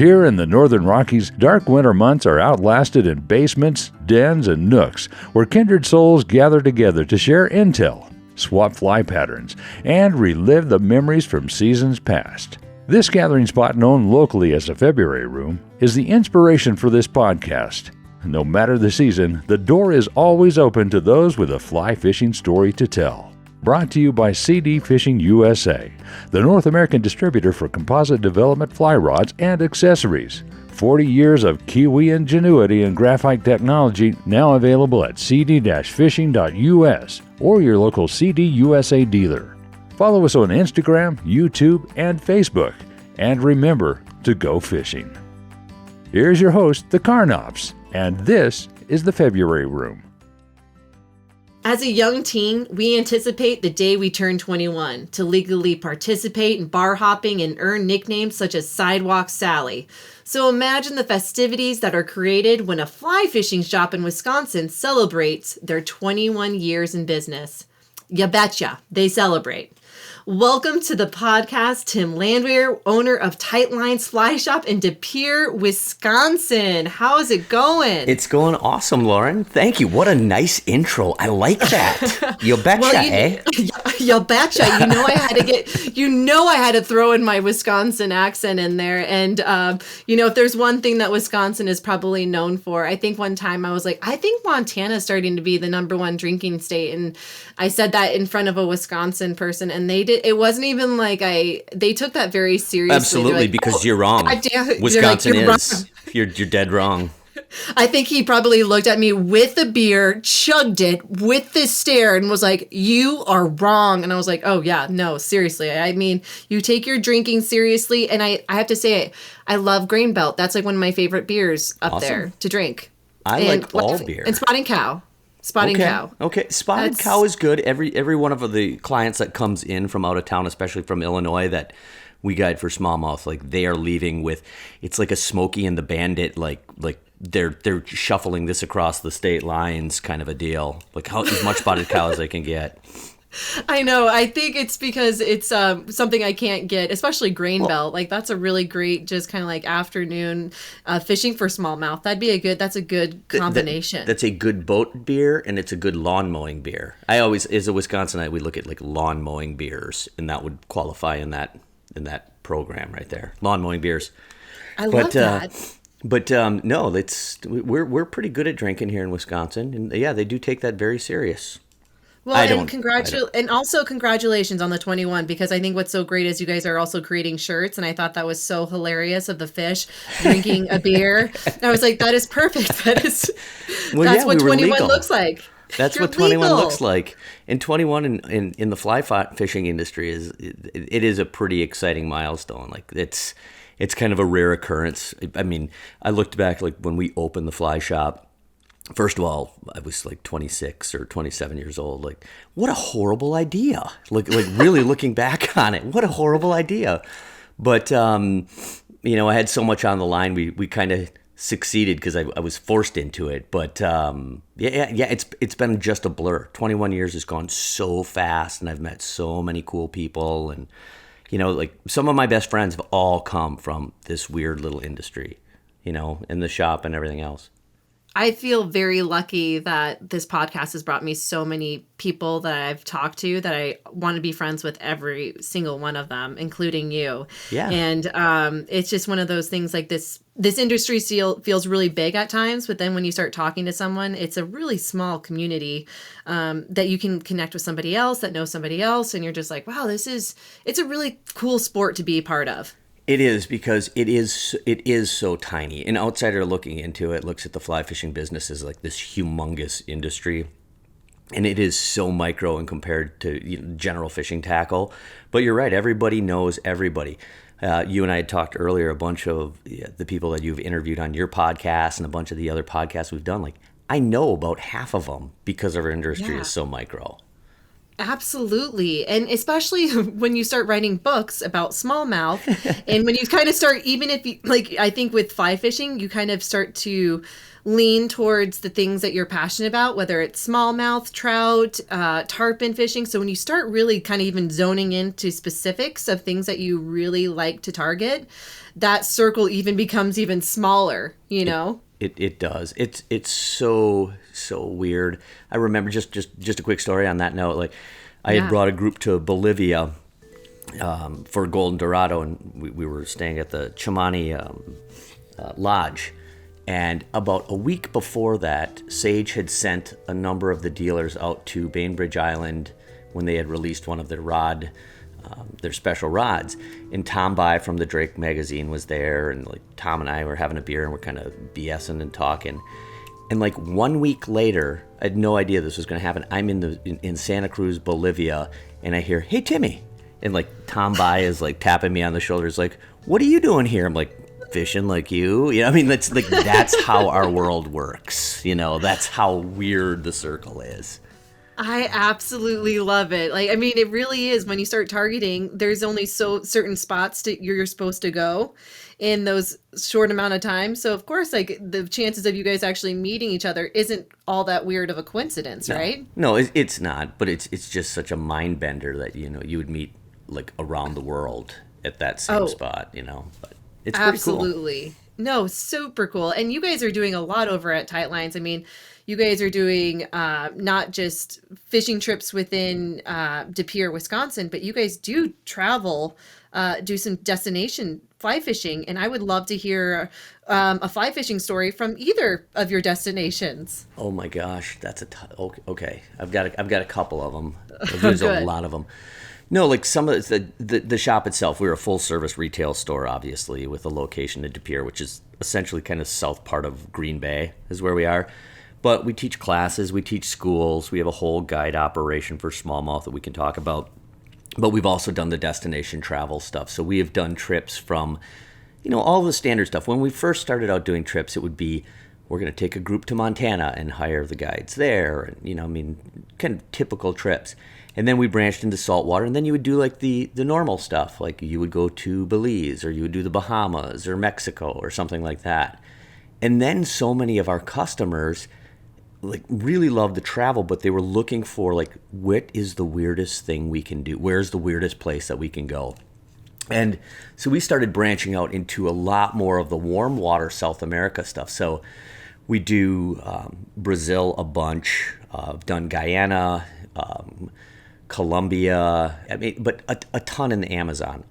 Here in the Northern Rockies, dark winter months are outlasted in basements, dens, and nooks where kindred souls gather together to share intel, swap fly patterns, and relive the memories from seasons past. This gathering spot, known locally as the February Room, is the inspiration for this podcast. No matter the season, the door is always open to those with a fly fishing story to tell. Brought to you by CD Fishing USA, the North American distributor for composite development fly rods and accessories. 40 years of Kiwi ingenuity and graphite technology now available at cd-fishing.us or your local CD USA dealer. Follow us on Instagram, YouTube, and Facebook. And remember to go fishing. Here's your host, the Carnops, and this is the February Room. As a young teen, we anticipate the day we turn 21 to legally participate in bar hopping and earn nicknames such as Sidewalk Sally. So imagine the festivities that are created when a fly fishing shop in Wisconsin celebrates their 21 years in business. Ya betcha, they celebrate. Welcome to the podcast, Tim Landwehr, owner of Tight Lines Fly Shop in De Pere, Wisconsin. How is it going? It's going awesome, Lauren. Thank you. What a nice intro. I like that. You betcha, eh? You betcha. I had to throw in my Wisconsin accent in there. And, if there's one thing that Wisconsin is probably known for, I think one time I was like, I think Montana's starting to be the number one drinking state. And I said that in front of a Wisconsin person, and they did. It wasn't even like they took that very seriously. Absolutely, like, because you're wrong. Wisconsin like, is. You're dead wrong. I think he probably looked at me with the beer, chugged it with this stare, and was like, "You are wrong." And I was like, "Oh yeah, no, seriously. I mean, you take your drinking seriously." And I have to say, I love Grain Belt. That's like one of my favorite beers up there to drink. I like all beer. And Spotting Cow. Cow. Okay, Spotted Cow is good. Every one of the clients that comes in from out of town, especially from Illinois, that we guide for smallmouth, like they are leaving with, it's like a Smokey and the Bandit, like they're shuffling this across the state lines kind of a deal. Like as much Spotted Cow as they can get. I know. I think it's because it's something I can't get, especially Grain Belt. Like that's a really great, just kind of like afternoon fishing for smallmouth. That's a good combination. That's a good boat beer, and it's a good lawn mowing beer. I always, as a Wisconsinite, we look at like lawn mowing beers, and that would qualify in that program right there. Lawn mowing beers. I love that. But no, we're pretty good at drinking here in Wisconsin, and yeah, they do take that very serious. Well, and also congratulations on the 21, because I think what's so great is you guys are also creating shirts, and I thought that was so hilarious of the fish drinking a beer. And I was like, that is perfect. That's what 21 looks like. That's what 21 looks like. And 21 in the fly fishing industry is a pretty exciting milestone. Like it's kind of a rare occurrence. I mean, I looked back like when we opened the fly shop. First of all, I was like 26 or 27 years old. Like, what a horrible idea. Like really looking back on it, what a horrible idea. But, I had so much on the line. We kind of succeeded because I was forced into it. But, it's been just a blur. 21 years has gone so fast, and I've met so many cool people. And, like some of my best friends have all come from this weird little industry, in the shop and everything else. I feel very lucky that this podcast has brought me so many people that I've talked to that I want to be friends with, every single one of them, including you. Yeah. And it's just one of those things, like this industry feels really big at times, but then when you start talking to someone, it's a really small community that you can connect with somebody else that knows somebody else. And you're just like, wow, it's a really cool sport to be a part of. It is, because it is so tiny. An outsider looking into it looks at the fly fishing business as like this humongous industry, and it is so micro and compared to general fishing tackle. But you're right, everybody knows everybody. You and I had talked earlier, a bunch of the people that you've interviewed on your podcast and a bunch of the other podcasts we've done. Like, I know about half of them because our industry is so micro. Absolutely. And especially when you start writing books about smallmouth and when you kind of start, even if you, like, I think with fly fishing, you kind of start to lean towards the things that you're passionate about, whether it's smallmouth, trout, tarpon fishing. So when you start really kind of even zoning into specifics of things that you really like to target, that circle even becomes even smaller, you know? It does. It's so weird. I remember just a quick story on that note. Like, I had brought a group to Bolivia for Golden Dorado, and we were staying at the Chamani Lodge. And about a week before that, Sage had sent a number of the dealers out to Bainbridge Island when they had released one of their special rods. And Tom By from the Drake magazine was there, and like Tom and I were having a beer and we're kind of BSing and talking. And like 1 week later, I had no idea this was going to happen. I'm in Santa Cruz, Bolivia, and I hear, "Hey, Timmy," and like Tom By is like tapping me on the shoulder. He's like, "What are you doing here?" I'm like, "Fishing like you." You know, I mean, that's how our world works. You know, that's how weird the circle is. I absolutely love it. Like, I mean, it really is. When you start targeting, there's only so certain spots you're supposed to go in those short amount of time. So of course, like, the chances of you guys actually meeting each other isn't all that weird of a coincidence, right? No, it's not. But it's just such a mind bender that, you know, you would meet like around the world at that same spot. You know, but it's pretty cool. Absolutely. No, super cool. And you guys are doing a lot over at Tight Lines. I mean, you guys are doing not just fishing trips within De Pere, Wisconsin, but you guys do travel, do some destination fly fishing. And I would love to hear a fly fishing story from either of your destinations. Oh my gosh, that's okay. I've got a couple of them. There's a lot of them. No, like some of the shop itself, we're a full service retail store, obviously, with a location in De Pere, which is essentially kind of south part of Green Bay is where we are. But we teach classes, we teach schools, we have a whole guide operation for smallmouth that we can talk about. But we've also done the destination travel stuff. So we have done trips from, you know, all the standard stuff. When we first started out doing trips, it would be, we're going to take a group to Montana and hire the guides there. And, you know, I mean, kind of typical trips. And then we branched into saltwater, and then you would do like the normal stuff. Like you would go to Belize, or you would do the Bahamas or Mexico or something like that. And then so many of our customers like really loved the travel, but they were looking for like, what is the weirdest thing we can do? Where's the weirdest place that we can go? And so we started branching out into a lot more of the warm water South America stuff. So we do Brazil a bunch, done Guyana, Colombia, I mean, but a ton in the Amazon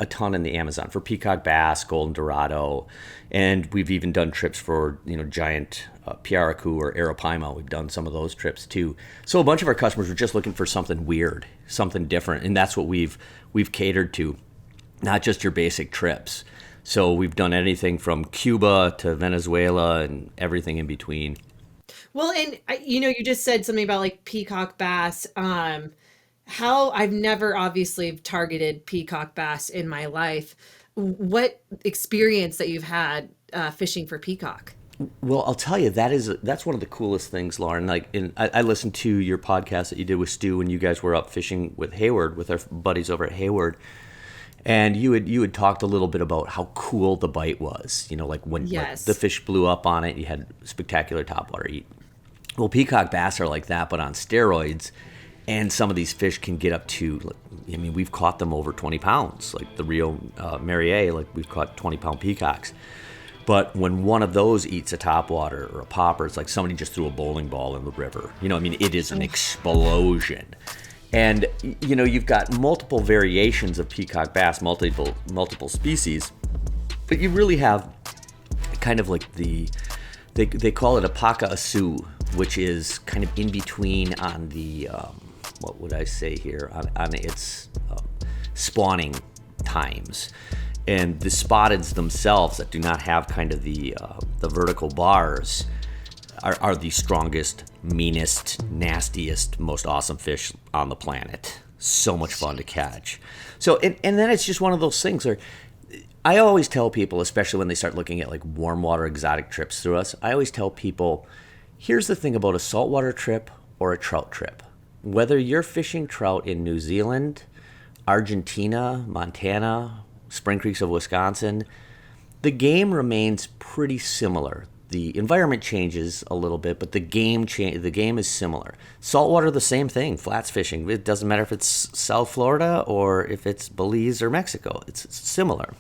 for peacock bass, golden dorado, and we've even done trips for, you know, giant piaracu or arapaima. We've done some of those trips too. So a bunch of our customers were just looking for something weird, something different, and that's what we've catered to, not just your basic trips. So we've done anything from Cuba to Venezuela and everything in between. Well, and you know, you just said something about like peacock bass. How I've never obviously targeted peacock bass in my life. What experience that you've had fishing for peacock? Well, I'll tell you, that's one of the coolest things, Lauren. Like, I listened to your podcast that you did with Stu when you guys were up fishing with Hayward, with our buddies over at Hayward, and you had talked a little bit about how cool the bite was. You know, like when like the fish blew up on it, you had spectacular topwater eat. Well, peacock bass are like that, but on steroids. And some of these fish can get up to, I mean, we've caught them over 20 pounds, like the Rio Marrier, like we've caught 20-pound peacocks. But when one of those eats a topwater or a popper, it's like somebody just threw a bowling ball in the river. You know, I mean, it is an explosion. And, you know, you've got multiple variations of peacock bass, multiple species, but you really have kind of like they call it a paca asu, which is kind of in between on the, what would I say here, on its spawning times. And the spotteds themselves that do not have kind of the vertical bars are the strongest, meanest, nastiest, most awesome fish on the planet. So much fun to catch. So, and then it's just one of those things where I always tell people, especially when they start looking at like warm water exotic trips through us, I always tell people, here's the thing about a saltwater trip or a trout trip. Whether you're fishing trout in New Zealand, Argentina, Montana, Spring Creeks of Wisconsin, the game remains pretty similar. the environment changes a little bit, but the game is similar. Saltwater, the same thing. Flats fishing. It doesn't matter if it's South Florida or if it's Belize or Mexico. It's similar.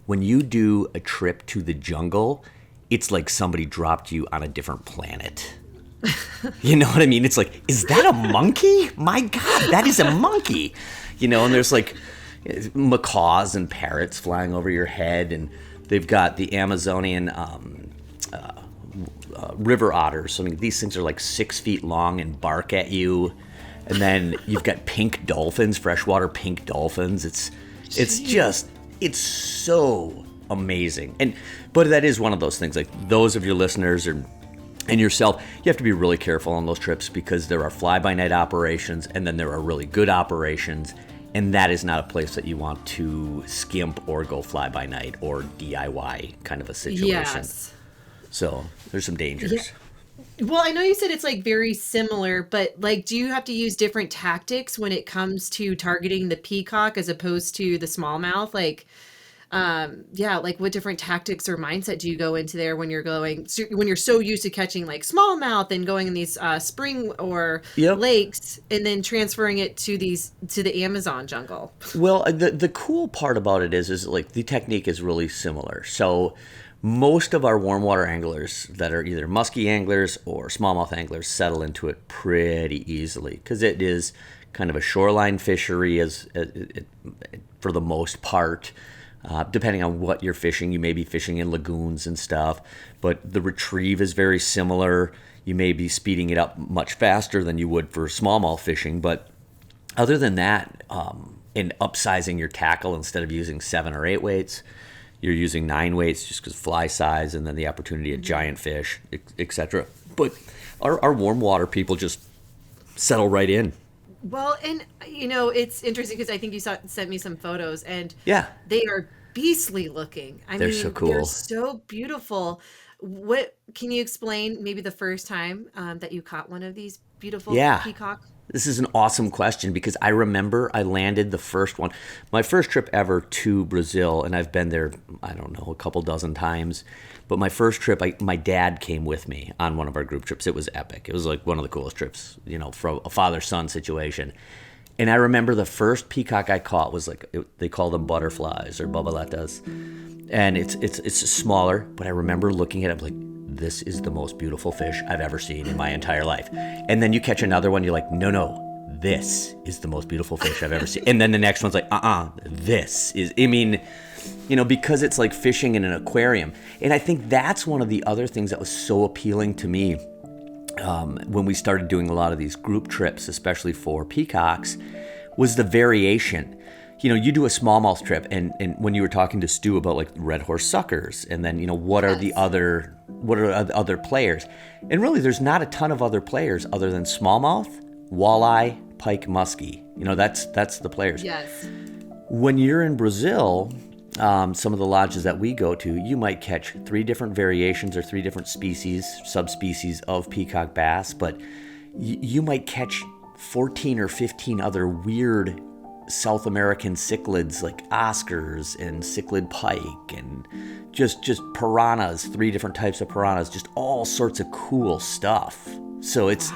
When you do a trip to the jungle, it's like somebody dropped you on a different planet. You know what I mean? It's like, is that a monkey? My God, that is a monkey. And there's like macaws and parrots flying over your head, and they've got the Amazonian river otters. So, I mean, these things are like 6 feet long and bark at you. And then you've got pink dolphins, freshwater pink dolphins. It's so amazing. But that is one of those things, like those of your listeners and yourself, you have to be really careful on those trips, because there are fly-by-night operations and then there are really good operations. And that is not a place that you want to skimp or go fly-by-night or DIY kind of a situation. Yes. So there's some dangers. Yeah. Well, I know you said it's like very similar, but like, do you have to use different tactics when it comes to targeting the peacock as opposed to the smallmouth? Like, like what different tactics or mindset do you go into there when you're so used to catching like smallmouth and going in these spring or lakes, and then transferring it to the Amazon jungle? Well, the cool part about it is like the technique is really similar. So most of our warm water anglers that are either muskie anglers or smallmouth anglers settle into it pretty easily, because it is kind of a shoreline fishery for the most part. Depending on what you're fishing, you may be fishing in lagoons and stuff, but the retrieve is very similar. You may be speeding it up much faster than you would for smallmouth fishing, but other than that, and upsizing your tackle, instead of using 7 or 8 weights, you're using 9 weights just because fly size and then the opportunity at giant fish, etc. But our warm water people just settle right in. Well, and it's interesting because I think you sent me some photos, and yeah, they are beastly looking. They're so cool. They're so beautiful. What can you explain? Maybe the first time that you caught one of these beautiful peacocks. This is an awesome question, because I remember I landed the first one, my first trip ever to Brazil, and I've been there, I don't know, a couple dozen times. But my first trip, my dad came with me on one of our group trips. It was epic. It was like one of the coolest trips, from a father-son situation. And I remember the first peacock I caught was they call them butterflies or babaletas. And it's smaller, but I remember looking at it like, this is the most beautiful fish I've ever seen in my entire life. And then you catch another one, you're like, no, this is the most beautiful fish I've ever seen. And then the next one's like, this is, because it's like fishing in an aquarium. And I think that's one of the other things that was so appealing to me when we started doing a lot of these group trips, especially for peacocks, was the variation. You do a smallmouth trip, and when you were talking to Stu about like red horse suckers, and then what are the other players, and really there's not a ton of other players other than smallmouth, walleye, pike, muskie. That's the players. Yes. When you're in Brazil, some of the lodges that we go to, you might catch 3 different variations or 3 different subspecies of peacock bass, but you might catch 14 or 15 other weird South American cichlids like Oscars and cichlid pike and just piranhas, 3 different types of piranhas, just all sorts of cool stuff. So it's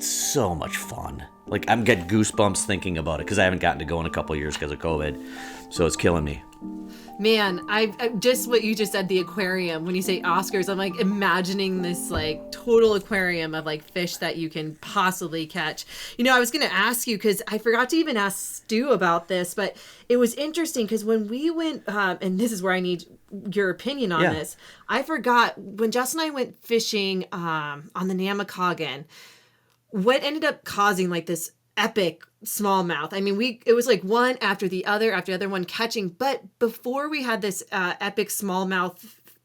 so much fun. Like, I'm getting goosebumps thinking about it, because I haven't gotten to go in a couple of years because of COVID. So it's killing me. Man, I just what you just said, the aquarium, when you say Oscars, I'm like imagining this like total aquarium of like fish that you can possibly catch. I was going to ask you, because I forgot to even ask Stu about this, but it was interesting because when we went, and this is where I need your opinion on this, I forgot when Justin and I went fishing on the Namakagon, what ended up causing like this epic smallmouth. I mean, it was like one after the other one catching. But before we had this epic smallmouth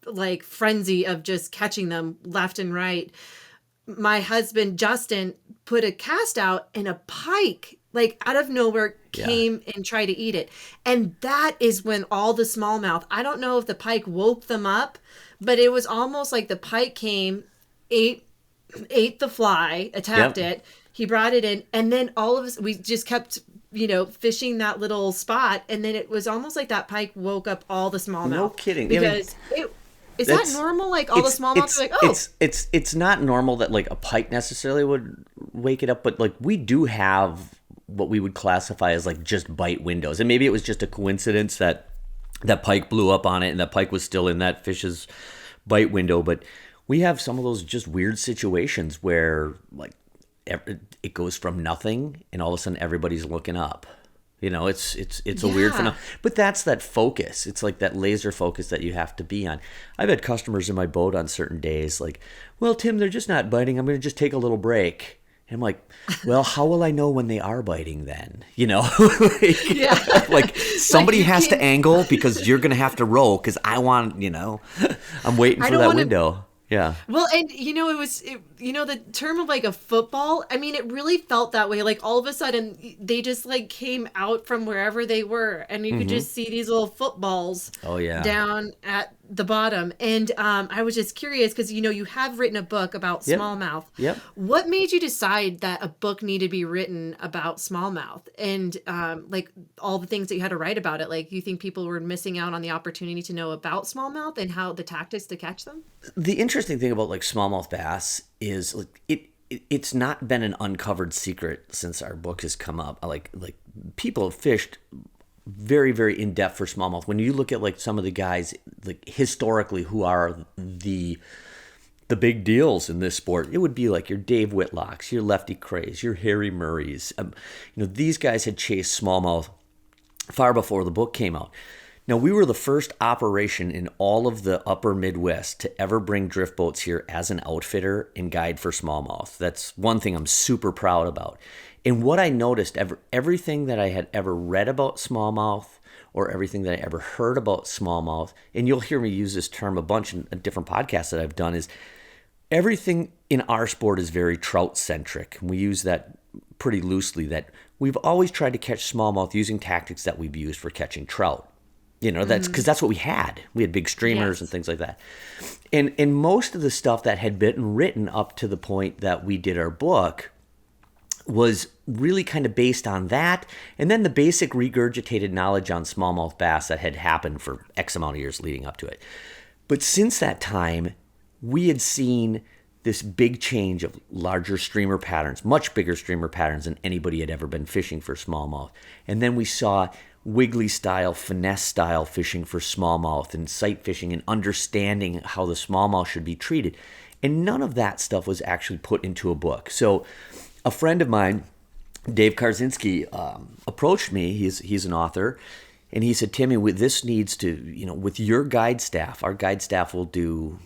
like frenzy of just catching them left and right, my husband Justin put a cast out, and a pike like out of nowhere came and tried to eat it. And that is when all the smallmouth, I don't know if the pike woke them up, but it was almost like the pike came, ate the fly, attacked it. He brought it in, and then all of us, we just kept, fishing that little spot, and then it was almost like that pike woke up all the smallmouth. No kidding. Because Is that normal? Like all the smallmouths are like, oh. It's not normal that like a pike necessarily would wake it up, but like we do have what we would classify as like just bite windows. And maybe it was just a coincidence that that pike blew up on it and that pike was still in that fish's bite window. But we have some of those just weird situations where like it goes from nothing and all of a sudden everybody's looking up. You know, it's a weird phenomenon. But that's that focus. It's like that laser focus that you have to be on. I've had customers in my boat on certain days like, well, Tim, they're just not biting. I'm going to just take a little break. And I'm like, well, how will I know when they are biting then? You know, like somebody has to angle because you're going to have to roll because I want, you know, I'm waiting for that window. Yeah. Well, and the term of like a football, I mean, it really felt that way. Like all of a sudden they just like came out from wherever they were and you could just see these little footballs down at the bottom. And I was just curious because, you have written a book about smallmouth. Yep. What made you decide that a book needed to be written about smallmouth and like all the things that you had to write about it? Like, you think people were missing out on the opportunity to know about smallmouth and how the tactics to catch them? The interesting thing about like smallmouth bass is like it's not been an uncovered secret since our book has come up. Like people have fished very, very in depth for smallmouth. When you look at like some of the guys like historically who are the big deals in this sport, it would be like your Dave Whitlocks, your Lefty Crays, your Harry Murrays. These guys had chased smallmouth far before the book came out. Now, we were the first operation in all of the upper Midwest to ever bring drift boats here as an outfitter and guide for smallmouth. That's one thing I'm super proud about. And what I noticed, everything that I had ever read about smallmouth or everything that I ever heard about smallmouth, and you'll hear me use this term a bunch in different podcasts that I've done, is everything in our sport is very trout-centric. We use that pretty loosely, that we've always tried to catch smallmouth using tactics that we've used for catching trout. That's because that's what we had. We had big streamers and things like that. And most of the stuff that had been written up to the point that we did our book was really kind of based on that. And then the basic regurgitated knowledge on smallmouth bass that had happened for X amount of years leading up to it. But since that time, we had seen this big change of larger streamer patterns, much bigger streamer patterns than anybody had ever been fishing for smallmouth. And then we saw wiggly style, finesse style fishing for smallmouth and sight fishing and understanding how the smallmouth should be treated. And none of that stuff was actually put into a book. So a friend of mine, Dave Karzinski, approached me. He's an author. And he said, Timmy, this needs to, with your guide staff, our guide staff will do,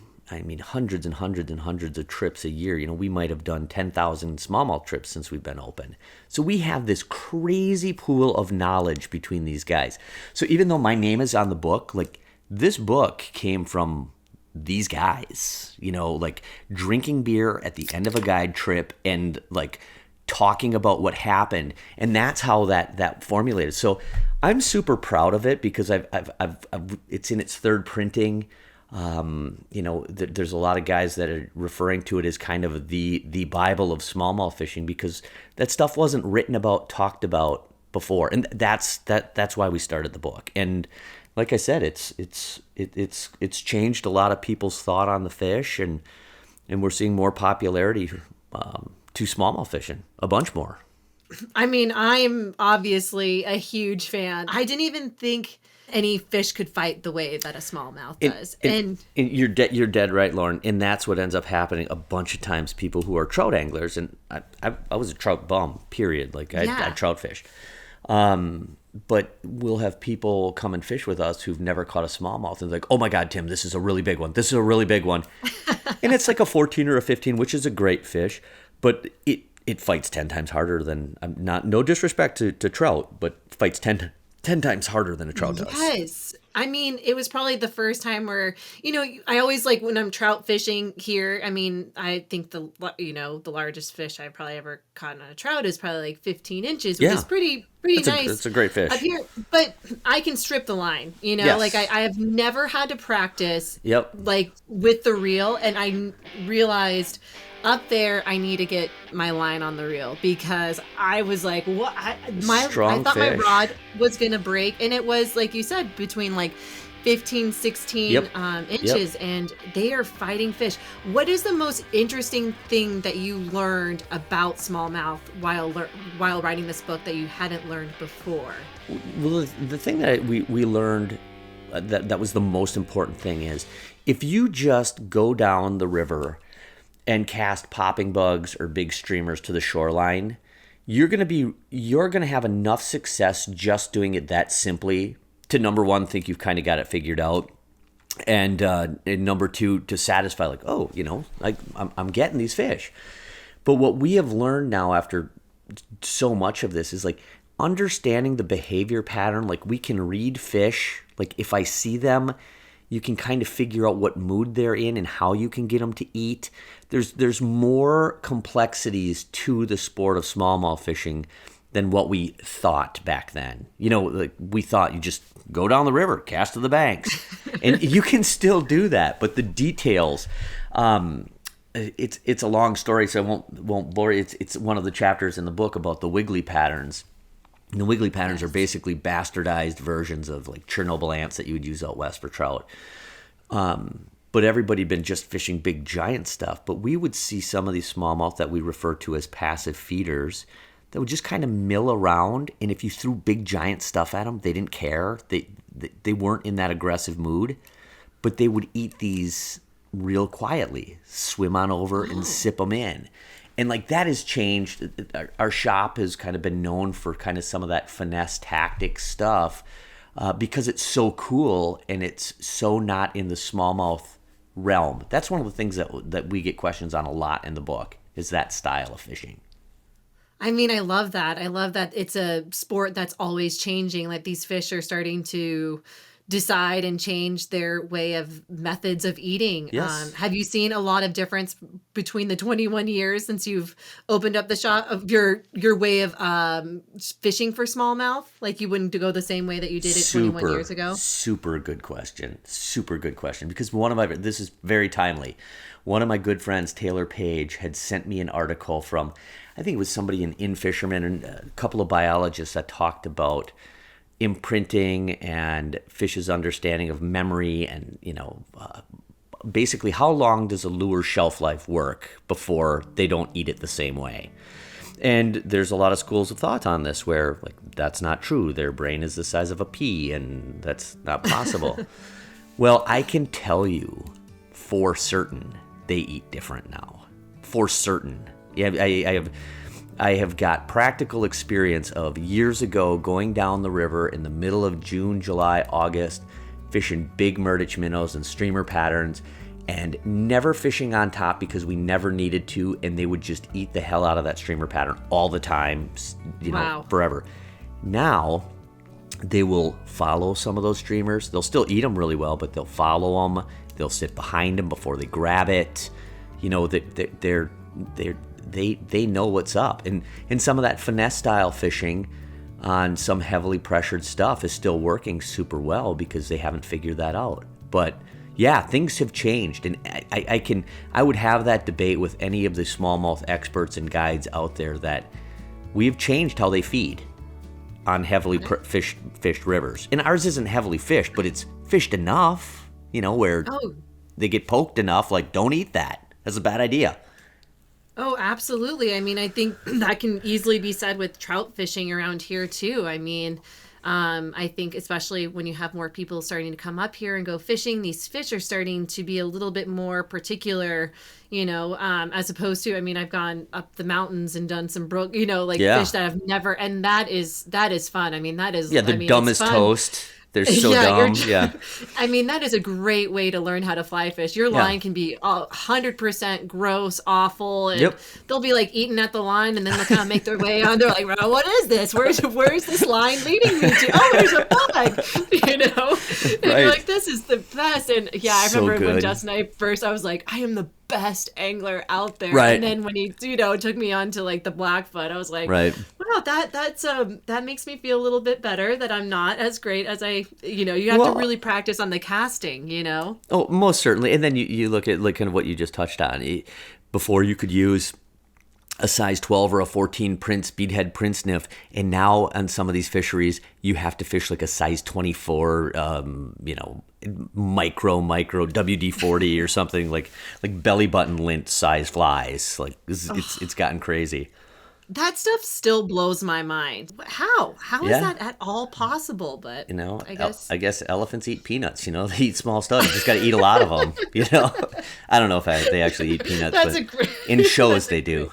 hundreds and hundreds and hundreds of trips a year. We might have done 10,000 smallmouth trips since we've been open. So we have this crazy pool of knowledge between these guys. So even though my name is on the book, like this book came from these guys, like drinking beer at the end of a guide trip and like talking about what happened. And that's how that formulated. So I'm super proud of it because I've it's in its third printing. There's a lot of guys that are referring to it as kind of the Bible of smallmouth fishing because that stuff wasn't written about, talked about before, and that's why we started the book. And like I said, it's changed a lot of people's thought on the fish, and we're seeing more popularity to smallmouth fishing, a bunch more. I'm obviously a huge fan. I didn't even think any fish could fight the way that a smallmouth does. And you're dead right, Lauren. And that's what ends up happening a bunch of times. People who are trout anglers, and I was a trout bum, period. Like I trout fish. But we'll have people come and fish with us who've never caught a smallmouth and like, oh my God, Tim, this is a really big one. This is a really big one. And it's like a 14 or a 15, which is a great fish, but it fights 10 times harder than, no disrespect to trout, but fights 10 times harder than a trout does. Yes. It was probably the first time where, I always like when I'm trout fishing here. I think the largest fish I've probably ever caught on a trout is probably like 15 inches, which is pretty nice. It's a great fish. Up here, but I can strip the line, Yes. like I have never had to practice Yep. like with the reel. And I realized Up there, I need to get my line on the reel because I was like, "What?" I Strong thought my fish. rod was gonna break, and it was like you said, between like 15, 16 Yep. inches, and they are fighting fish. What is the most interesting thing that you learned about smallmouth while writing this book that you hadn't learned before? Well, the thing that we learned that was the most important thing is if you just go down the river and cast popping bugs or big streamers to the shoreline, you're gonna have enough success just doing it that simply to, number one, think you've kind of got it figured out, and number two, to satisfy, like, oh, like I'm getting these fish. But what we have learned now after so much of this is like understanding the behavior pattern. Like, we can read fish. Like, if I see them, you can kind of figure out what mood they're in and how you can get them to eat. There's more complexities to the sport of smallmouth fishing than what we thought back then. Like, we thought you just go down the river, cast to the banks, and you can still do that. But the details, it's a long story, so I won't bore you. It's one of the chapters in the book about the Wiggly Patterns. And the Wiggly Patterns are basically bastardized versions of like Chernobyl ants that you would use out west for trout. But everybody had been just fishing big giant stuff. But we would see some of these smallmouth that we refer to as passive feeders that would just kind of mill around. And if you threw big giant stuff at them, they didn't care. They weren't in that aggressive mood. But they would eat these real quietly, swim on over and sip them in. And like, that has changed. Our shop has kind of been known for kind of some of that finesse tactic stuff because it's so cool and it's so not in the smallmouth realm. That's one of the things that we get questions on a lot in the book, is that style of fishing. I mean, I love that. I love that it's a sport that's always changing. Like, these fish are starting to decide and change their way of methods of eating. Yes. Have you seen a lot of difference between the 21 years since you've opened up the shop of your way of fishing for smallmouth? Like, you wouldn't go the same way that you did it 21 years ago? Super good question. Super good question. Because this is very timely. One of my good friends, Taylor Page, had sent me an article from, I think it was somebody in Fisherman and a couple of biologists that talked about imprinting and fish's understanding of memory and, basically how long does a lure shelf life work before they don't eat it the same way. And there's a lot of schools of thought on this where, like, that's not true. Their brain is the size of a pea and that's not possible. Well, I can tell you for certain they eat different now. For certain. Yeah, I have got practical experience of years ago going down the river in the middle of June, July, August, fishing big Murdich minnows and streamer patterns, and never fishing on top because we never needed to, and they would just eat the hell out of that streamer pattern all the time, Wow. forever. Now, they will follow some of those streamers. They'll still eat them really well, but they'll follow them. They'll sit behind them before they grab it. They know what's up. And some of that finesse style fishing on some heavily pressured stuff is still working super well because they haven't figured that out. But yeah, things have changed, and I would have that debate with any of the smallmouth experts and guides out there that we've changed how they feed on heavily fished rivers. And ours isn't heavily fished, but it's fished enough, where they get poked enough, like, don't eat that. That's a bad idea. Oh, absolutely. I mean, I think that can easily be said with trout fishing around here too. I mean, I think especially when you have more people starting to come up here and go fishing, these fish are starting to be a little bit more particular, as opposed to, I mean, I've gone up the mountains and done some brook, fish that I've never, and that is fun. I mean, that is, they're dumb as toast. They're so dumb. Yeah. I mean, that is a great way to learn how to fly fish. Your line can be 100% gross, awful, and they'll be like eating at the line, and then they'll kind of make their way on. They're like, well, what is this? Where's this line leading me to? Oh, there's a bug, And you're like, this is the best. And yeah, I remember when Justin and I was like, I am the best angler out there. Right. And then when he, took me on to like the Blackfoot, I was like, wow, that makes me feel a little bit better that I'm not as great as I, you have to really practice on the casting, Oh, most certainly. And then you look at kind of what you just touched on. Before you could use a size 12 or a 14 speedhead print sniff, and now on some of these fisheries you have to fish like a size 24 micro WD-40 or something, like belly button lint size flies. Like it's gotten crazy. That stuff still blows my mind. How is Yeah. that at all possible? But I guess elephants eat peanuts. They eat small stuff. You just got to eat a lot of them. I don't know if they actually eat peanuts, but in shows they do.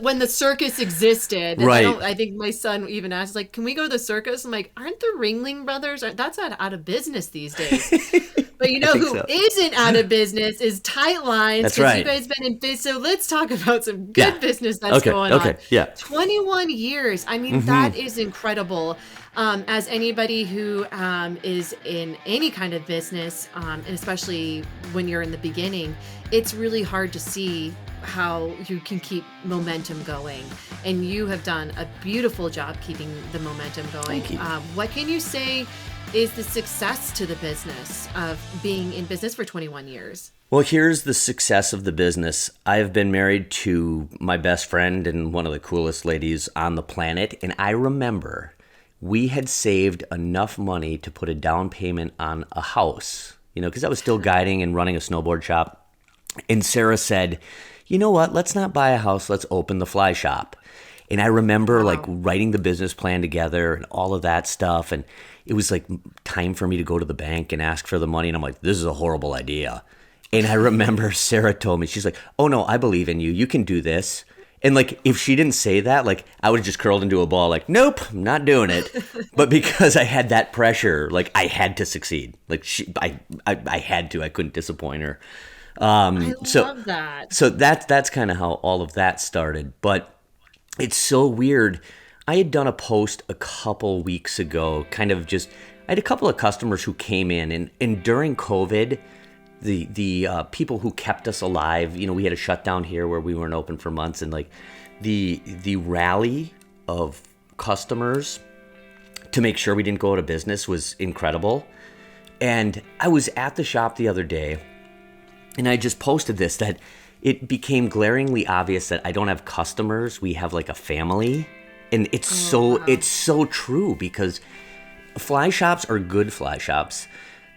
When the circus existed, and right? I think my son even asked, like, "Can we go to the circus?" I'm like, "Aren't the Ringling Brothers? That's out of business these days." But who isn't out of business is Tight Lines. That's right. You guys been in business, so let's talk about some good business that's going on. Okay. Yeah. 21 years. I mean, that is incredible. As anybody who is in any kind of business, and especially when you're in the beginning, it's really hard to see how you can keep momentum going. And you have done a beautiful job keeping the momentum going. Thank you. What can you say is the success to the business of being in business for 21 years? Well, here's the success of the business. I've been married to my best friend and one of the coolest ladies on the planet. And I remember we had saved enough money to put a down payment on a house, because I was still guiding and running a snowboard shop. And Sarah said, "You know what? Let's not buy a house. Let's open the fly shop." And I remember writing the business plan together and all of that stuff. And it was like time for me to go to the bank and ask for the money. And I'm like, this is a horrible idea. And I remember Sarah told me, she's like, "Oh no, I believe in you. You can do this." And if she didn't say that, I would have just curled into a ball, nope, I'm not doing it. But because I had that pressure, I had to succeed. I had to. I couldn't disappoint her. I love that. So that's kind of how all of that started. But it's so weird. I had done a post a couple weeks ago, I had a couple of customers who came in, and during COVID, the people who kept us alive, we had a shutdown here where we weren't open for months, and the rally of customers to make sure we didn't go out of business was incredible. And I was at the shop the other day, and I just posted this, that it became glaringly obvious that I don't have customers. We have a family. And it's so true, because fly shops are good fly shops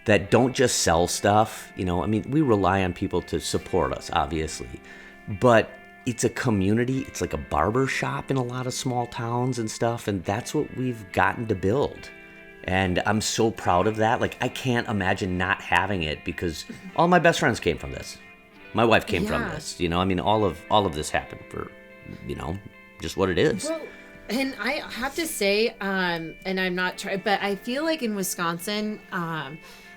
that don't just sell stuff. We rely on people to support us, obviously. But it's a community. It's like a barber shop in a lot of small towns and stuff. And that's what we've gotten to build. And I'm so proud of that. I can't imagine not having it, because all my best friends came from this. My wife came from this. All of this happened for, just what it is. Well, and I have to say, and I'm not trying, but I feel like in Wisconsin,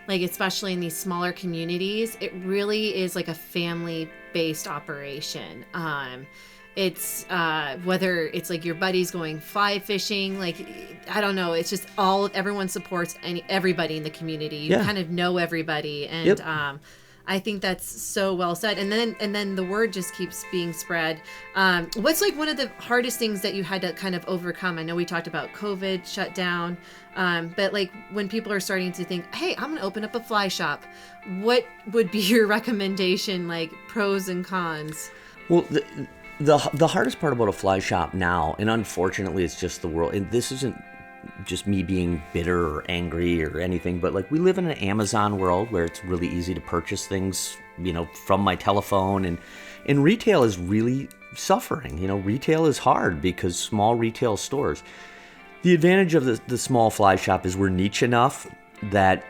especially in these smaller communities, it really is like a family-based operation. It's whether it's your buddies going fly fishing, I don't know. It's just everyone supports everybody in the community. You kind of know everybody, and I think that's so well said. And then the word just keeps being spread. What's one of the hardest things that you had to kind of overcome? I know we talked about COVID shutdown, but when people are starting to think, "Hey, I'm gonna open up a fly shop," what would be your recommendation? Pros and cons. Well, the hardest part about a fly shop now, and unfortunately it's just the world, and this isn't just me being bitter or angry or anything, but we live in an Amazon world where it's really easy to purchase things, from my telephone, and retail is really suffering. Retail is hard because small retail stores. The advantage of the small fly shop is we're niche enough that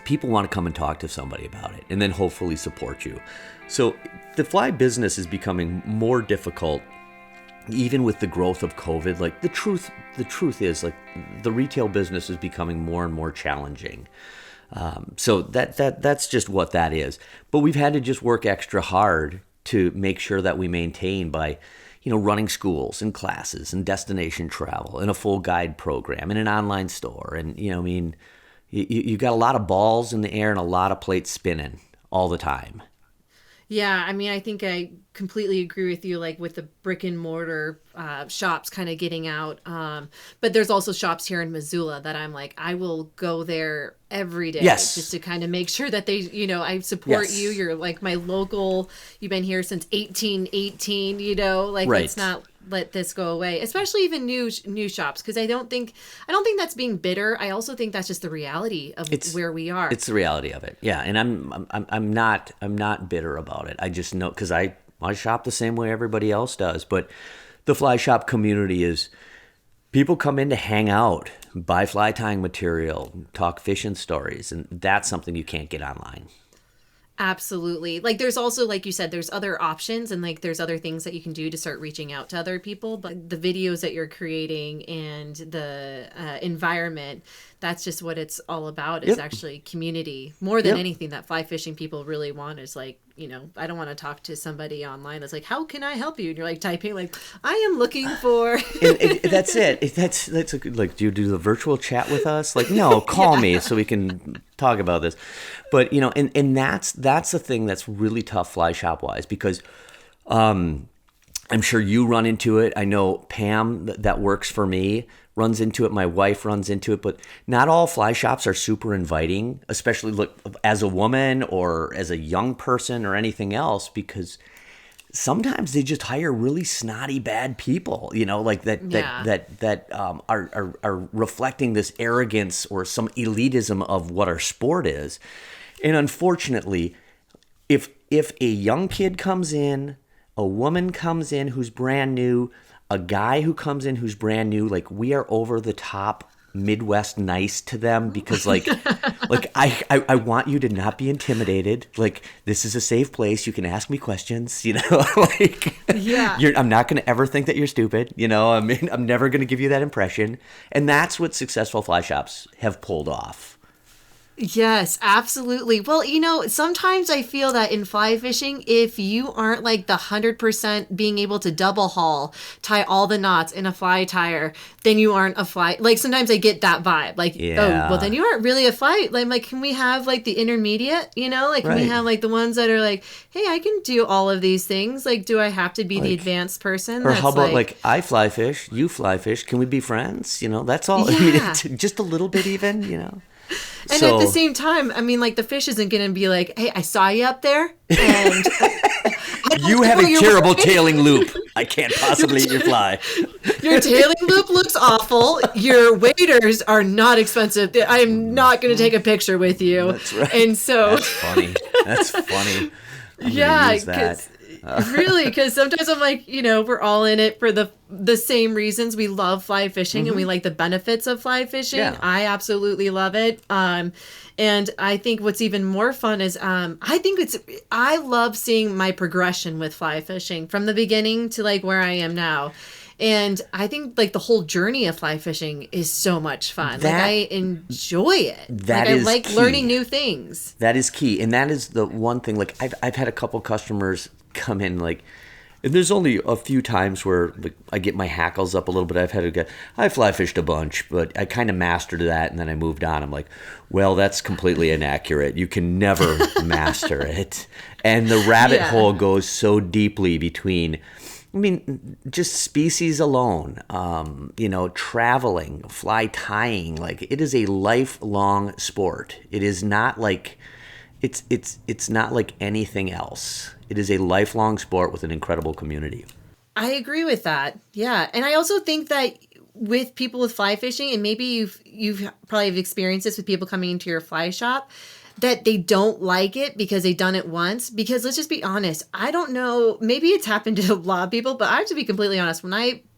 people want to come and talk to somebody about it, and then hopefully support you. So the fly business is becoming more difficult, even with the growth of COVID. The truth is, the retail business is becoming more and more challenging. So that's just what that is. But we've had to just work extra hard to make sure that we maintain by, running schools and classes and destination travel and a full guide program and an online store. And, you got a lot of balls in the air and a lot of plates spinning all the time. Yeah, I mean, I think I completely agree with you, like with the brick and mortar shops kind of getting out. But there's also shops here in Missoula that I'm like, I will go there every day just Yes. to kind of make sure that they, I support you. Yes. You're like my local, you've been here since 1818, like let's Right. not let this go away, especially even new shops, because I don't think that's being bitter. I also think that's just the reality of where we are. It's the reality of it. Yeah, and I'm not bitter about it. I just know because I shop the same way everybody else does. But the fly shop community is people come in to hang out, buy fly tying material, talk fishing stories, and that's something you can't get online. Absolutely. Like there's also, like you said, there's other options and like there's other things that you can do to start reaching out to other people. But the videos that you're creating and the environment, that's just what it's all about, is Yep. actually community. More than Yep. anything that fly fishing people really want is like, I don't want to talk to somebody online that's like, how can I help you? And you're like typing like, I am looking for. That's it. That's a good, like, do you do the virtual chat with us? Like, no, call me so we can talk about this. But and that's the thing that's really tough fly shop wise, because I'm sure you run into it. I know Pam that works for me runs into it. My wife runs into it. But not all fly shops are super inviting, especially as a woman or as a young person or anything else, because sometimes they just hire really snotty bad people, like that Yeah. are reflecting this arrogance or some elitism of what our sport is. And unfortunately, if a young kid comes in, a woman comes in who's brand new, a guy who comes in who's brand new, like, we are over the top Midwest nice to them, because like I want you to not be intimidated. Like, this is a safe place. You can ask me questions, like, Yeah. I'm not going to ever think that you're stupid. I mean, I'm never going to give you that impression. And that's what successful fly shops have pulled off. Yes, absolutely. Well, sometimes I feel that in fly fishing, if you aren't like the 100% being able to double haul, tie all the knots in a fly tire, then you aren't a fly. Like sometimes I get that vibe. Like, Yeah. oh, well, then you aren't really a fly. Like, can we have like the intermediate? Like, can we Right. have like the ones that are like, hey, I can do all of these things. Like, do I have to be the Like- advanced person? Or how that's about like, I fly fish, you fly fish. Can we be friends? That's all. I mean, Yeah. just a little bit even. And at the same time, I mean, like the fish isn't going to be like, hey, I saw you up there, and you have a You're terrible right. tailing loop. I can't possibly eat your fly. Your tailing loop looks awful. Your waders are not expensive. I am not going to take a picture with you. That's right. And so, That's funny. That's funny. I'm yeah, gonna use that. really, because sometimes I'm like, we're all in it for the same reasons. We love fly fishing and we like the benefits of fly fishing. Yeah. I absolutely love it. And I think what's even more fun is I love seeing my progression with fly fishing from the beginning to like where I am now. And I think like the whole journey of fly fishing is so much fun. That- like I enjoy it. That like is I like key. learning new things. That is key, and that is the one thing. Like, I've had a couple customers come in, like, and there's only a few times where like, I get my hackles up a little bit. I fly fished a bunch, but I kind of mastered that, and then I moved on. I'm like, well, that's completely inaccurate. You can never master it, and the rabbit Yeah. hole goes so deeply between. I mean, just species alone, traveling, fly tying, like, it is a lifelong sport. It is not like, it's not like anything else. It is a lifelong sport with an incredible community. I agree with that. Yeah. And I also think that with people with fly fishing, and maybe you've probably have experienced this with people coming into your fly shop, that they don't like it because they've done it once. Because let's just be honest, I don't know, maybe it's happened to a lot of people, but I have to be completely honest.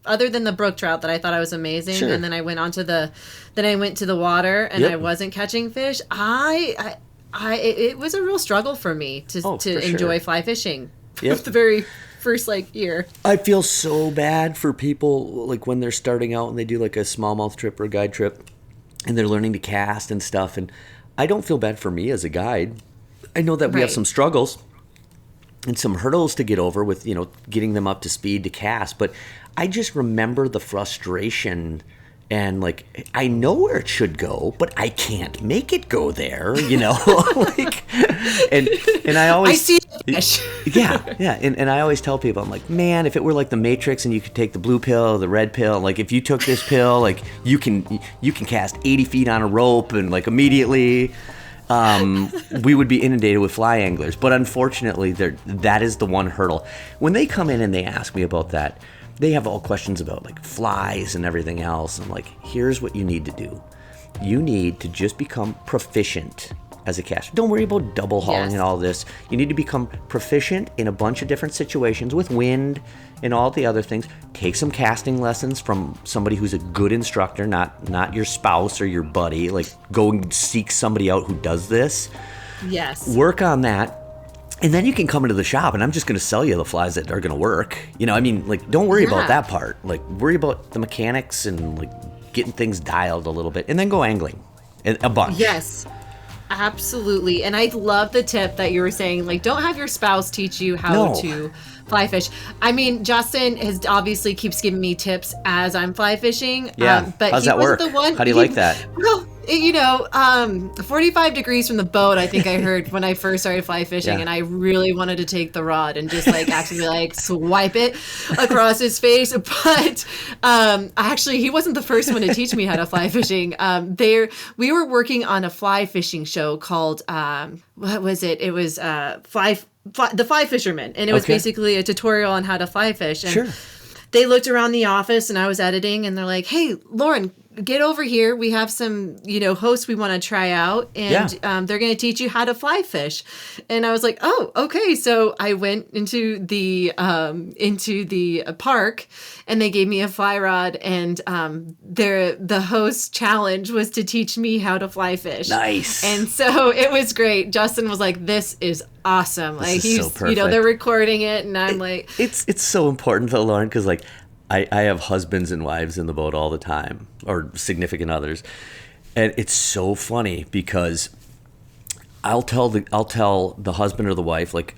Other than the brook trout that I thought I was amazing, Sure. and then I went to the water and Yep. I wasn't catching fish, it was a real struggle for me to for enjoy sure. fly fishing. Yep. The very first year. I feel so bad for people, like, when they're starting out and they do like a smallmouth trip or a guide trip and they're learning to cast and stuff. And I don't feel bad for me as a guide. I know that we have Right. some struggles and some hurdles to get over with, getting them up to speed to cast. But I just remember the frustration And like, I know where it should go, but I can't make it go there, like, and I always, I see the fish. yeah. And I always tell people, I'm like, man, if it were like the Matrix and you could take the blue pill, the red pill, like if you took this pill, like you can cast 80 feet on a rope and like immediately, we would be inundated with fly anglers. But unfortunately, that is the one hurdle. When they come in and they ask me about that, they have all questions about like flies and everything else. I'm like, here's what you need to do. You need to just become proficient as a caster. Don't worry about double hauling and all this. You need to become proficient in a bunch of different situations with wind and all the other things. Take some casting lessons from somebody who's a good instructor, not your spouse or your buddy. Like, go and seek somebody out who does this. Yes. Work on that. And then you can come into the shop and I'm just going to sell you the flies that are going to work. Like, don't worry about that part. Like, worry about the mechanics and like getting things dialed a little bit, and then go angling a bunch. Yes. Absolutely. And I love the tip that you were saying, like, don't have your spouse teach you how to fly fish. I mean, Justin obviously keeps giving me tips as I'm fly fishing. Yeah. But how's that work? How do you like that? Well, 45 degrees from the boat, I think I heard when I first started fly fishing, and I really wanted to take the rod and just like actually like swipe it across his face. But actually, he wasn't the first one to teach me how to fly fishing. We were working on a fly fishing show called what was it? It was The Fly Fisherman, and it was basically a tutorial on how to fly fish. And they looked around the office, and I was editing, and they're like, "Hey, Lauren, get over here. We have some, hosts we want to try out, and they're going to teach you how to fly fish." And I was like, "Oh, okay." So I went into the park, and they gave me a fly rod, and the host challenge was to teach me how to fly fish. Nice. And so it was great. Justin was like, "This is awesome." Like, he's so perfect. They're recording it, and I'm like, it's so important though, Lauren, because like, I have husbands and wives in the boat all the time, or significant others, and it's so funny because I'll tell the husband or the wife, like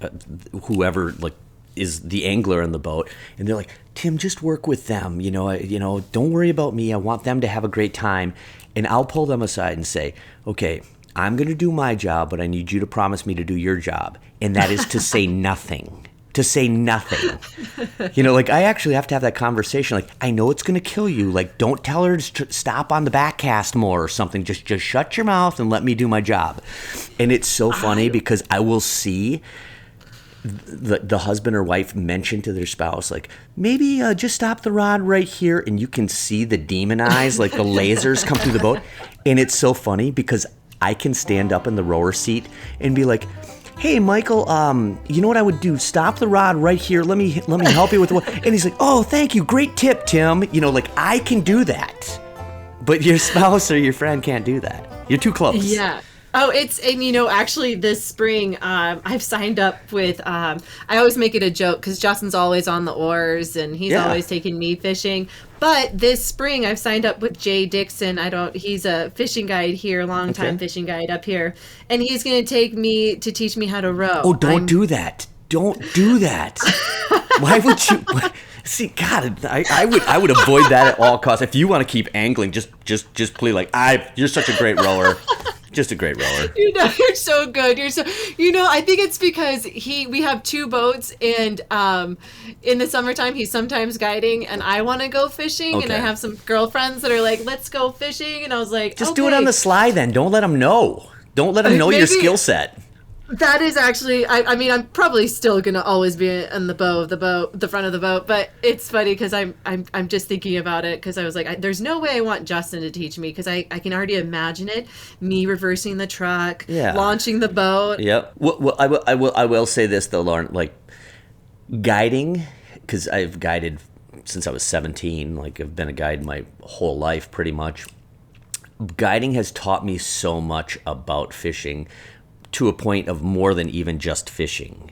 whoever like is the angler in the boat, and they're like, "Tim, just work with them, don't worry about me. I want them to have a great time." And I'll pull them aside and say, "Okay, I'm going to do my job, but I need you to promise me to do your job, and that is to say nothing." To say nothing. Like, I actually have to have that conversation. Like, I know it's going to kill you. Like, don't tell her to stop on the back cast more or something. Just shut your mouth and let me do my job. And it's so funny because I will see the husband or wife mention to their spouse, like, maybe just stop the rod right here. And you can see the demon eyes, like the lasers come through the boat. And it's so funny because I can stand up in the rower seat and be like, "Hey, Michael, you know what I would do? Stop the rod right here. Let me help you with the one." And he's like, "Oh, thank you. Great tip, Tim." Like, I can do that. But your spouse or your friend can't do that. You're too close. Yeah. Oh, actually this spring, I've signed up with, I always make it a joke because Justin's always on the oars and he's always taking me fishing. But this spring I've signed up with Jay Dixon. He's a fishing guide here, longtime fishing guide up here. And he's going to teach me how to row. Oh, don't do that. Don't do that. Why would you? See, God, I would avoid that at all costs. If you want to keep angling, just please, like, you're such a great rower. Just a great rower. You're so good. I think it's because we have two boats, and in the summertime he's sometimes guiding, and I want to go fishing, and I have some girlfriends that are like, "Let's go fishing," and I was like, just do it on the sly. Then don't let them know. Don't let them know your skill set. That is actually, I mean, I'm probably still gonna always be in the front of the boat, but it's funny because I'm just thinking about it because I was like, there's no way I want Justin to teach me because I can already imagine it, me reversing the truck, launching the boat. Yep. Well, I will say this though, Lauren, like, guiding, because I've guided since I was 17. Like, I've been a guide my whole life pretty much. Guiding has taught me so much about fishing, to a point of more than even just fishing.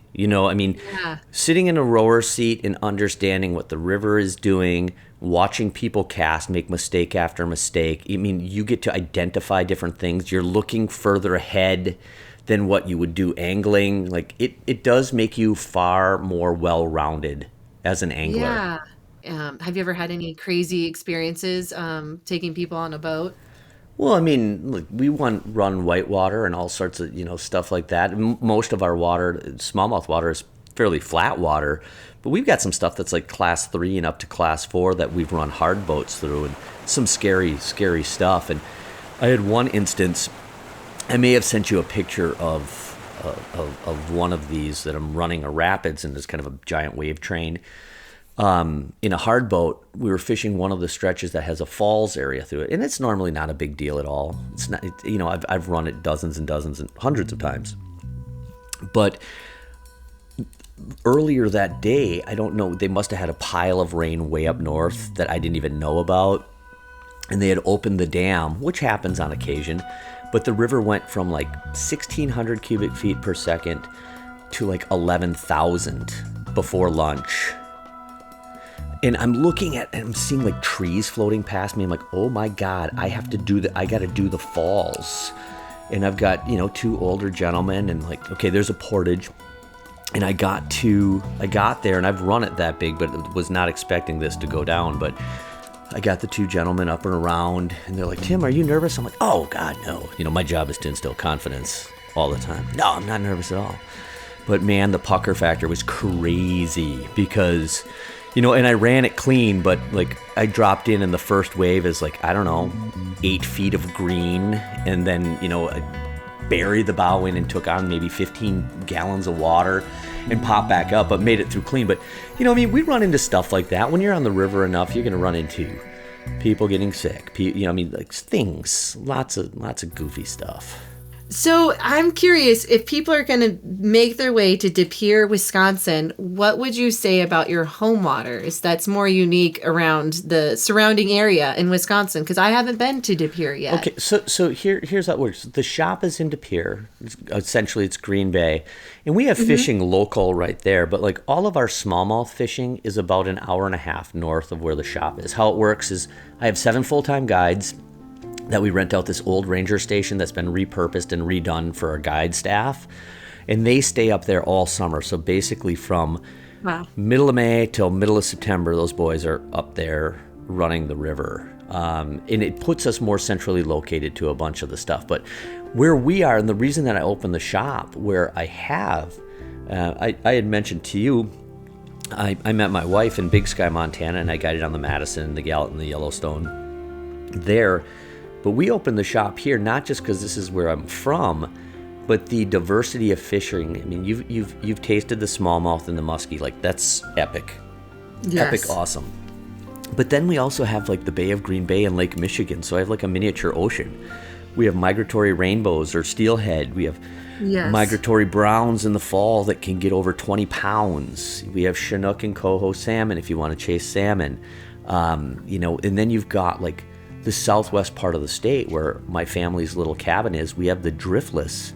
Sitting in a rower seat and understanding what the river is doing, watching people cast, make mistake after mistake. You get to identify different things. You're looking further ahead than what you would do angling. Like, it does make you far more well-rounded as an angler. Yeah. Have you ever had any crazy experiences taking people on a boat? Well, I mean, look, we run whitewater and all sorts of, stuff like that. Most of our water, smallmouth water, is fairly flat water, but we've got some stuff that's like class 3 and up to class 4 that we've run hard boats through, and some scary stuff. And I had one instance, I may have sent you a picture of one of these that I'm running a rapids, and there's kind of a giant wave train. In a hard boat, we were fishing one of the stretches that has a falls area through it, and it's normally not a big deal at all. It's not, I've run it dozens and dozens and hundreds of times. But earlier that day, I don't know, they must have had a pile of rain way up north that I didn't even know about, and they had opened the dam, which happens on occasion, but the river went from like 1,600 cubic feet per second to like 11,000 before lunch. And I'm looking at, and I'm seeing like trees floating past me. I'm like, oh my God, I got to do the falls. And I've got, 2 older gentlemen, and like, okay, there's a portage. And I got there, and I've run it that big, but was not expecting this to go down. But I got the 2 gentlemen up and around, and they're like, Tim, are you nervous? I'm like, oh God, no. My job is to instill confidence all the time. No, I'm not nervous at all. But man, the pucker factor was crazy because, and I ran it clean, but like I dropped in, and the first wave is like, I don't know, 8 feet of green. And then, I buried the bow in and took on maybe 15 gallons of water and popped back up, but made it through clean. But, we run into stuff like that. When you're on the river enough, you're going to run into people getting sick. Like things, lots of goofy stuff. So I'm curious, if people are going to make their way to De Pere, Wisconsin, what would you say about your home waters that's more unique around the surrounding area in Wisconsin? Because I haven't been to De Pere yet. Okay, so here's how it works. The shop is in De Pere. Essentially, it's Green Bay. And we have fishing local right there, but like all of our smallmouth fishing is about an hour and a half north of where the shop is. How it works is I have 7 full-time guides that we rent out this old ranger station that's been repurposed and redone for our guide staff. And they stay up there all summer. So basically from middle of May till middle of September, those boys are up there running the river. And it puts us more centrally located to a bunch of the stuff. But where we are, and the reason that I opened the shop where I have, I had mentioned to you, I met my wife in Big Sky, Montana, and I guided on the Madison, the Gallatin, the Yellowstone there. But we opened the shop here not just because this is where I'm from, but the diversity of fishing. I mean, you've tasted the smallmouth and the muskie, like that's epic, epic, awesome. But then we also have like the Bay of Green Bay and Lake Michigan, so I have like a miniature ocean. We have migratory rainbows or steelhead. We have migratory browns in the fall that can get over 20 pounds. We have Chinook and coho salmon if you want to chase salmon, and then you've got like the southwest part of the state where my family's little cabin is. We have the driftless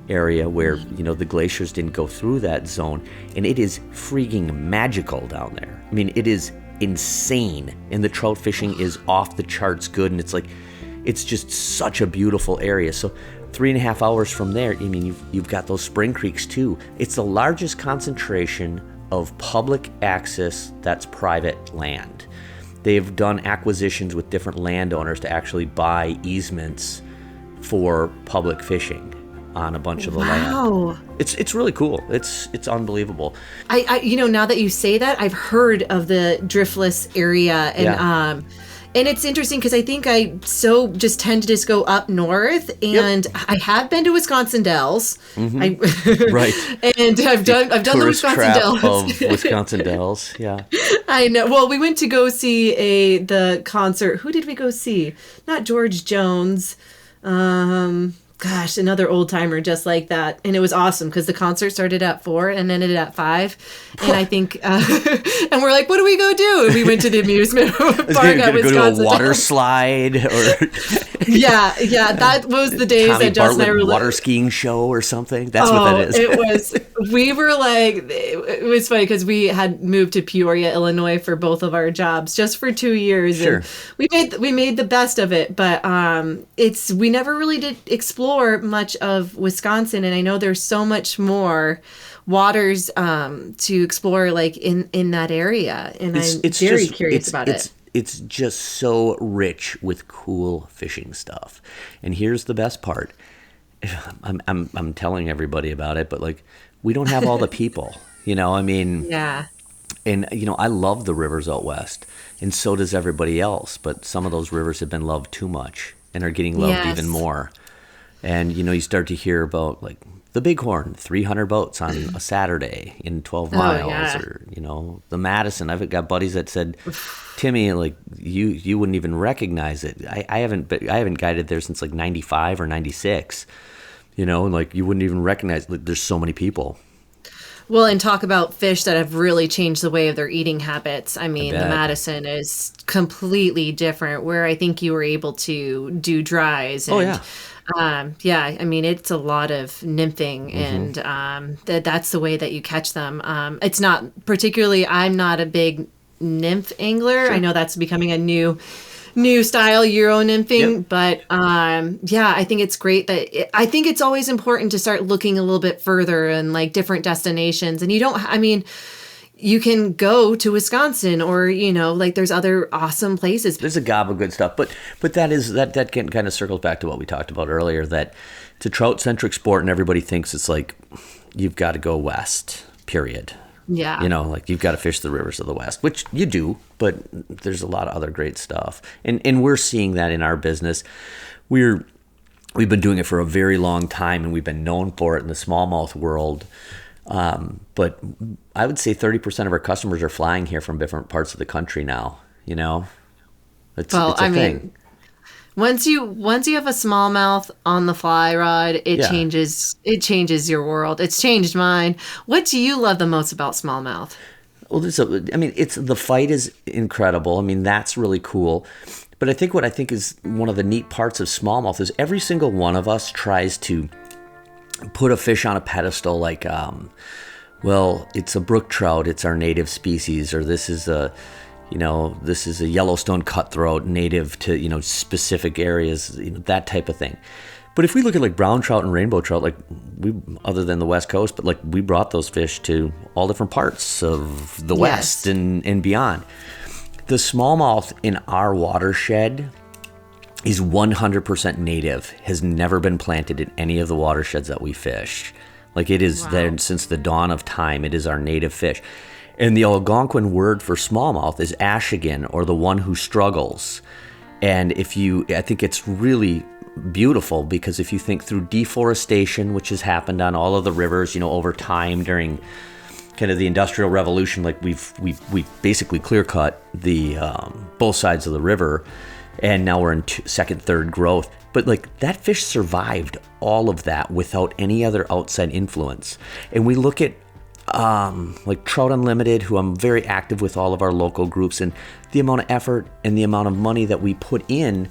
area where the glaciers didn't go through that zone, and it is freaking magical down there. I mean, it is insane, and the trout fishing is off the charts good, and it's just such a beautiful area. So 3.5 hours from there, I mean, you've got those spring creeks too. It's the largest concentration of public access that's private land. They've done acquisitions with different landowners to actually buy easements for public fishing on a bunch of the land. It's really cool. It's unbelievable. I now that you say that, I've heard of the driftless area, and and it's interesting because I think I just tend to just go up north, and I have been to Wisconsin Dells. Right. And I've done the Wisconsin Dells. Of Wisconsin Dells, yeah. I know. Well, we went to go see the concert. Who did we go see? Not George Jones. Another old timer just like that. And it was awesome because the concert started at 4 and ended at 5. And I think, and we're like, what do we go do? And we went to the amusement park at Wisconsin. Go to a water slide or. Yeah, that was the days Tommy that Justin and I Bartlett were water skiing show or something. That's what that is. We were like, it was funny because we had moved to Peoria, Illinois for both of our jobs just for 2 years. Sure. And we made the best of it, but we never really did explore much of Wisconsin, and I know there's so much more waters to explore like in that area, and I'm very curious about it. It's just so rich with cool fishing stuff. And here's the best part. I'm telling everybody about it, but like we don't have all the people, I mean, yeah. And I love the rivers out west, and so does everybody else, but some of those rivers have been loved too much and are getting loved even more. And you start to hear about like the Bighorn, 300 boats on a Saturday in 12 miles, or the Madison. I've got buddies that said, Timmy, like you wouldn't even recognize it. I haven't guided there since like 95 or 96, and like you wouldn't even recognize. Like, there's so many people. Well, and talk about fish that have really changed the way of their eating habits. I mean, the Madison is completely different, where I think you were able to do dries. And, I mean, it's a lot of nymphing, and that's the way that you catch them. It's not particularly, I'm not a big nymph angler. Sure. I know that's becoming a new style, Euro nymphing, but I think it's great I think it's always important to start looking a little bit further and like different destinations. And you can go to Wisconsin or, like there's other awesome places. There's a gob of good stuff, but that kind of circles back to what we talked about earlier, that it's a trout-centric sport and everybody thinks it's like you've got to go west, period. Yeah. Like you've got to fish the rivers of the West, which you do, but there's a lot of other great stuff. And we're seeing that in our business. We've been doing it for a very long time, and we've been known for it in the smallmouth world. But I would say 30% of our customers are flying here from different parts of the country now, It's a thing. Once you have a smallmouth on the fly rod, it changes your world. It's changed mine. What do you love the most about smallmouth? Well, the fight is incredible. I mean, that's really cool. But I think what is one of the neat parts of smallmouth is every single one of us tries to put a fish on a pedestal like, it's a brook trout, it's our native species, or this is a Yellowstone cutthroat native to, specific areas, that type of thing. But if we look at like brown trout and rainbow trout, like other than the West Coast, but like we brought those fish to all different parts of the West and beyond. The smallmouth in our watershed is 100% native, has never been planted in any of the watersheds that we fish. Like it is there since the dawn of time. It is our native fish. And the Algonquin word for smallmouth is ashigan, or the one who struggles. And I think it's really beautiful, because if you think through deforestation, which has happened on all of the rivers, over time during kind of the Industrial Revolution, like we basically clear cut the both sides of the river, and now we're in second, third growth. But like that fish survived all of that without any other outside influence. And we look at like Trout Unlimited, who I'm very active with all of our local groups, and the amount of effort and the amount of money that we put in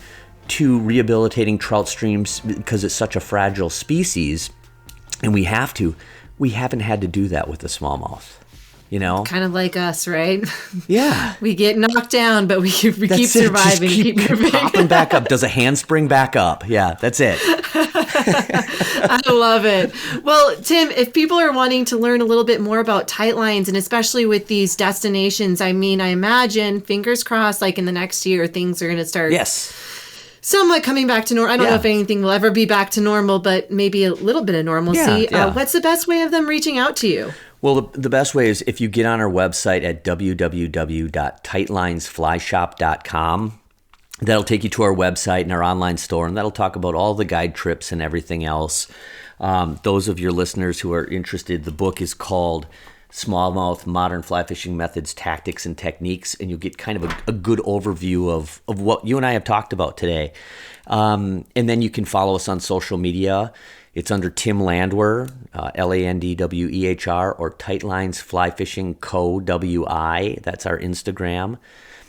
to rehabilitating trout streams, because it's such a fragile species, and we haven't had to do that with the smallmouth. Kind of like us, right? Yeah. We get knocked down, but we keep surviving. Keep moving. Popping back up. Does a handspring back up? Yeah, that's it. I love it. Well, Tim, if people are wanting to learn a little bit more about tight lines, and especially with these destinations, I imagine, fingers crossed, like in the next year, things are going to start somewhat coming back to normal. I don't know if anything will ever be back to normal, but maybe a little bit of normalcy. What's the best way of them reaching out to you? Well, the best way is if you get on our website at www.tightlinesflyshop.com. That'll take you to our website and our online store, and that'll talk about all the guide trips and everything else. Those of your listeners who are interested, the book is called Smallmouth: Modern Fly Fishing Methods, Tactics, and Techniques, and you'll get kind of a good overview of what you and I have talked about today. And then you can follow us on social media. It's under Tim Landwehr, Landwehr, or Tight Lines Fly Fishing Co. WI. That's our Instagram.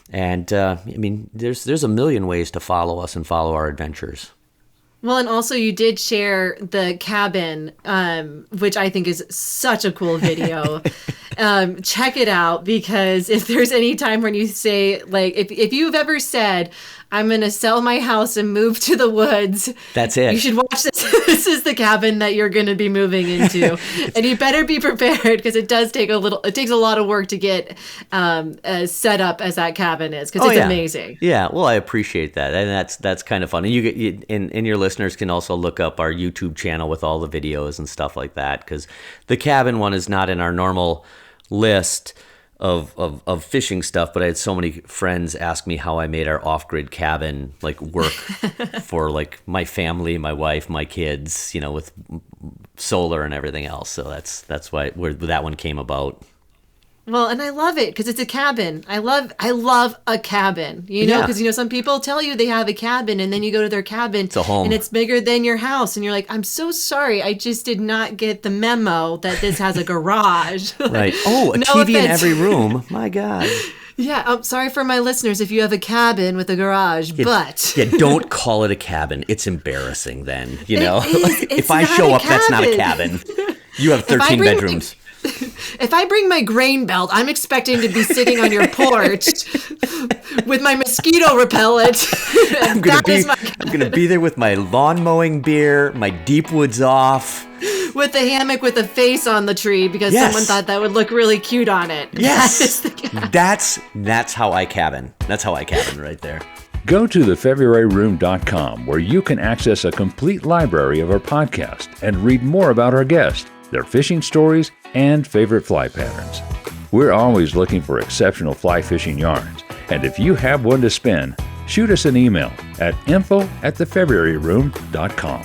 And I mean, there's a million ways to follow us and follow our adventures. Well, and also you did share the cabin, which I think is such a cool video. Check it out, because if there's any time when you say, like, if you've ever said, I'm going to sell my house and move to the woods. That's it. You should watch this. This is the cabin that you're going to be moving into. And you better be prepared, because it takes a lot of work to get set up as that cabin is, because it's amazing. Yeah, well, I appreciate that. And that's kind of fun. And your listeners can also look up our YouTube channel with all the videos and stuff like that, because the cabin one is not in our normal list of fishing stuff, but I had so many friends ask me how I made our off-grid cabin like work for like my family, my wife, my kids, with solar and everything else. So that's where that one came about. Well, and I love it because it's a cabin. I love a cabin, because, some people tell you they have a cabin, and then you go to their cabin, it's a home, and it's bigger than your house. And you're like, I'm so sorry. I just did not get the memo that this has a garage. Right. Oh, a TV in every room. My God. Yeah, I'm sorry for my listeners if you have a cabin with a garage, but... Yeah, don't call it a cabin. It's embarrassing then, It's if I show up, that's not a cabin. You have 13 bedrooms. If I bring my grain belt, I'm expecting to be sitting on your porch with my mosquito repellent. I'm gonna be there with my lawn mowing beer, my deep woods off, with the hammock with a face on the tree, because someone thought that would look really cute on it. Yes, that's how I cabin. That's how I cabin right there. Go to thefebruaryroom.com, where you can access a complete library of our podcast and read more about our guests, their fishing stories, and favorite fly patterns. We're always looking for exceptional fly fishing yarns, and if you have one to spin, shoot us an email at info@thefebruaryroom.com.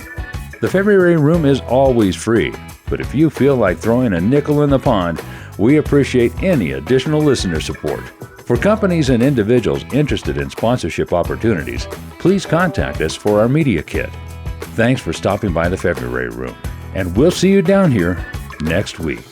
The February Room is always free, but if you feel like throwing a nickel in the pond, we appreciate any additional listener support. For companies and individuals interested in sponsorship opportunities, please contact us for our media kit. Thanks for stopping by the February Room, and we'll see you down here next week.